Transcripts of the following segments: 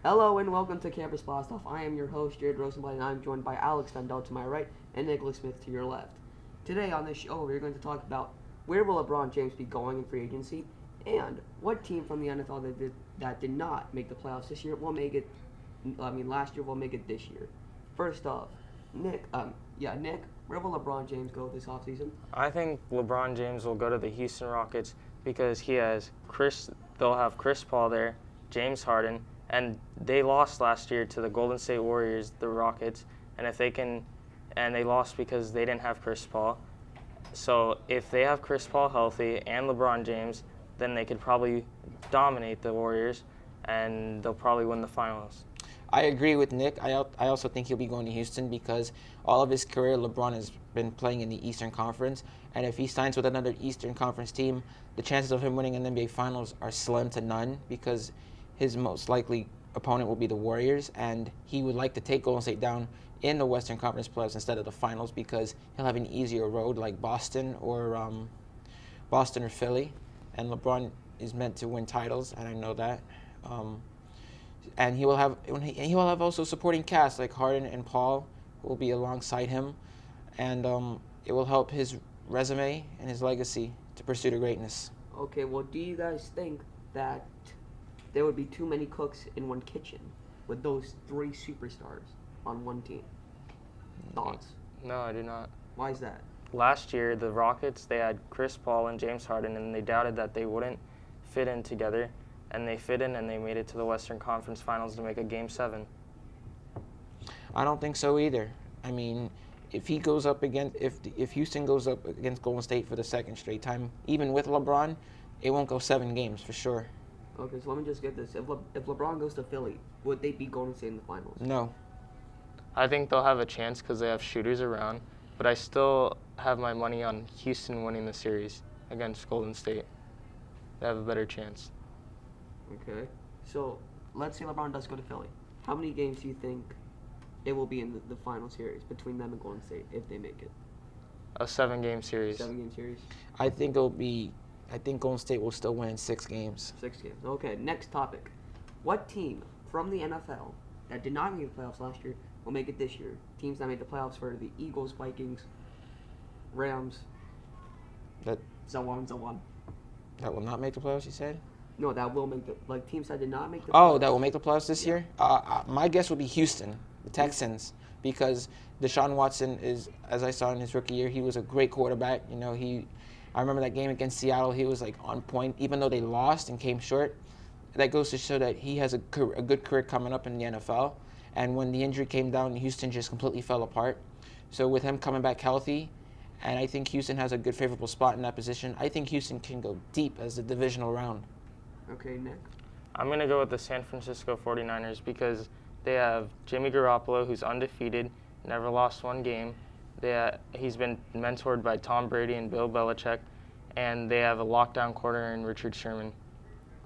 Hello and welcome to Campus Blastoff. I am your host, Jared Rosenblatt, and I'm joined by Alex Vandell to my right and Nicholas Smith to your left. Today on this show, we're going to talk about where will LeBron James be going in free agency, and what team from the NFL that did not make the playoffs this year will make it. Last year will make it this year. First off, Nick. Nick. Where will LeBron James go this offseason? I think LeBron James will go to the Houston Rockets because he has they'll have Chris Paul there, James Harden, and they lost last year to the Golden State Warriors, the Rockets, and they lost because they didn't have Chris Paul. So if they have Chris Paul healthy and LeBron James, then they could probably dominate the Warriors, and they'll probably win the finals. I agree with Nick. I also think he'll be going to Houston because all of his career, LeBron has been playing in the Eastern Conference. And if he signs with another Eastern Conference team, the chances of him winning an NBA Finals are slim to none because his most likely opponent will be the Warriors. And he would like to take Golden State down in the Western Conference playoffs instead of the Finals because he'll have an easier road like Boston or Philly. And LeBron is meant to win titles, and I know that. And he will have also supporting cast like Harden and Paul who will be alongside him, and it will help his resume and his legacy to pursue the greatness. Okay, well, do you guys think that there would be too many cooks in one kitchen with those three superstars on one team? Thoughts? No, I do not. Why is that? Last year, the Rockets, they had Chris Paul and James Harden, and they doubted that they wouldn't fit in together. And they fit in, and they made it to the Western Conference Finals to make a Game 7. I don't think so either. I mean, if Houston goes up against Golden State for the second straight time, even with LeBron, it won't go 7 games for sure. Okay, so let me just get this. If LeBron goes to Philly, would they beat Golden State in the finals? No. I think they'll have a chance because they have shooters around, but I still have my money on Houston winning the series against Golden State. They have a better chance. Okay, so let's say LeBron does go to Philly. How many games do you think it will be in the final series between them and Golden State if they make it? A 7-game series. 7-game series? I think Golden State will still win in 6 games. 6 games. Okay, next topic. What team from the NFL that did not make the playoffs last year will make it this year? Teams that made the playoffs were the Eagles, Vikings, Rams, so on. That will not make the playoffs, you said? No, that will make teams that did not make the playoffs. Oh, that will make the playoffs this year? My guess would be Houston, the Texans, because Deshaun Watson is, as I saw in his rookie year, he was a great quarterback. You know, I remember that game against Seattle, he was like on point, even though they lost and came short. That goes to show that he has a good career coming up in the NFL. And when the injury came down, Houston just completely fell apart. So with him coming back healthy, and I think Houston has a good favorable spot in that position, I think Houston can go deep as the divisional round. Okay, Nick. I'm going to go with the San Francisco 49ers because they have Jimmy Garoppolo, who's undefeated, never lost 1 game. He's been mentored by Tom Brady and Bill Belichick, and they have a lockdown corner in Richard Sherman.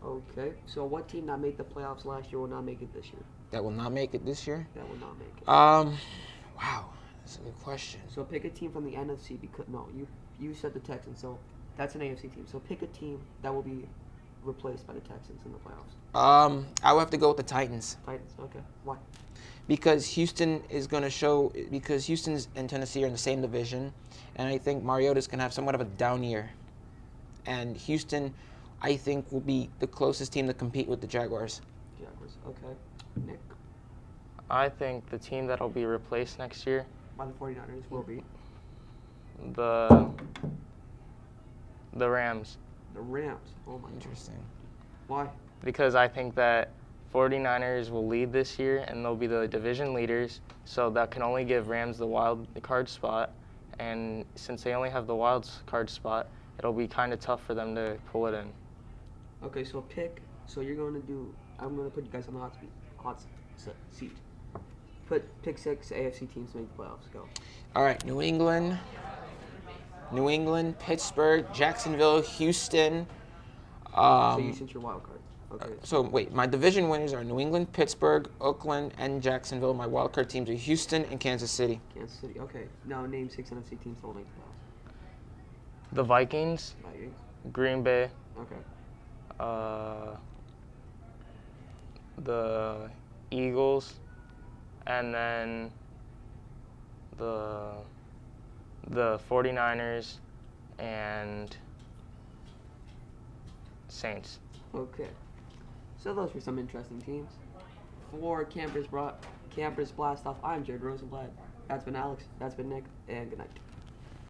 Okay, so what team that made the playoffs last year will not make it this year? That will not make it this year? That will not make it. Wow, that's a good question. So pick a team from the NFC because you said the Texans, so that's an AFC team. So pick a team that will be replaced by the Texans in the playoffs. I would have to go with the Titans. Titans, okay. Why? Because Houston and Tennessee are in the same division, and I think Mariota's going to have somewhat of a down year. And Houston, I think, will be the closest team to compete with the Jaguars. Jaguars, okay. Nick? I think the team that will be replaced next year by the 49ers will be? The Rams. The Rams. Oh my. Interesting. Why? Because I think that 49ers will lead this year and they'll be the division leaders, so that can only give Rams the wild card spot. And since they only have the wild card spot, it'll be kind of tough for them to pull it in. Okay, so I'm going to put you guys on the hot seat. Pick 6 AFC teams to make the playoffs. Go. All right, New England, Pittsburgh, Jacksonville, Houston. So Houston's your wild card. Okay. So wait, my division winners are New England, Pittsburgh, Oakland, and Jacksonville. My wild card teams are Houston and Kansas City. Kansas City. Okay. Now name 6 NFC teams that will make the playoffs. The Vikings, Green Bay, Okay. the Eagles, and then the 49ers and Saints. Okay. So those were some interesting teams. For Campus Blast Off, I'm Jared Rosenblatt. That's been Alex. That's been Nick. And good night.